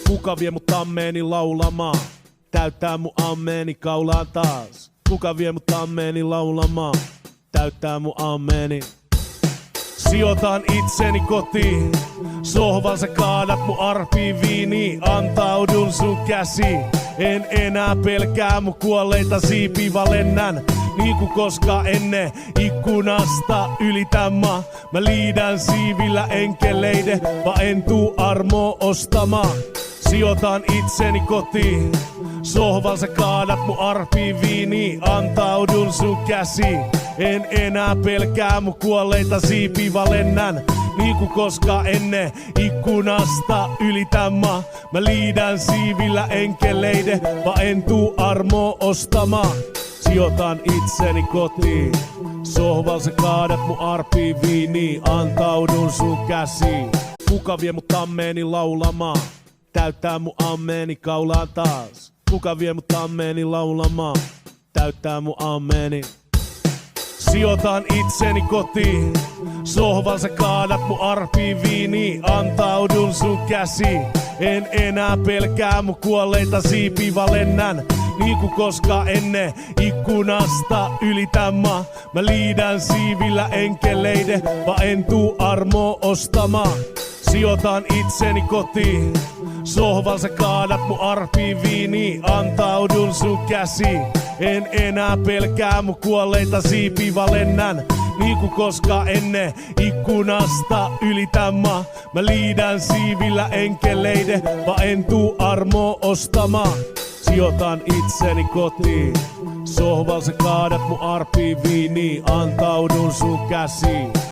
Kuka vie mut ammeeni laulamaan? Täyttää mun ammeeni kaulaan taas. Kuka vie mut ammeeni laulamaan? Täyttää mun ammeeni. Sijoitan itseni kotiin. Sohvan sä kaadat mun arpiin viiniin. Antaudun sun käsiin. En enää pelkää mun kuolleita siipiä, lennän niin kuin koskaan ennen. Ikkunasta ylitän mä liidän siivillä enkeleiden, vaan en tuu armoa ostamaan. Sijoitan itseni kotiin. Sohvan sä kaadat mun arpiin viiniin. Antaudun sun käsiin. En enää pelkää mun kuolleita siipiä, lennän niin kuin koskaan ennen. Ikkunasta ylitän mä liidän siivillä enkeleiden, vaan en tuu armoa ostamaan. Sijoitan itseni kotiin. Sohvan sä kaadat mun arpiin viiniin. Antaudun sun käsiin. Kuka vie mut ammeeni laulamaan? Täyttää mun ammeeni kaulaan taas. Kuka vie mut ammeeni laulamaan? Täyttää mun ammeeni. Sijoitan itseni kotiin. Sohvan sä kaadat mun arpiin viiniin. Antaudun sun käsiin. En enää pelkää mun kuolleita siipiä, lennän niin kuin koskaan ennen. Ikkunasta ylitän mä liidän siivillä enkeleiden, vaan en tuu armoa ostamaan. Sijoitan itseni kotiin. Sohvan sä kaadat mun arpiin viiniin. Antaudun sun käsiin. En enää pelkää mun kuolleita siipiä, lennän niin kuin koskaan ennen. Ikkunasta ylitän mä liidän siivillä enkeleiden, vaan en tuu armoa ostamaan. Sijoitan itseni kotiin. Sohvan sä kaadat mun arpiin viiniin. Antaudun sun käsiin.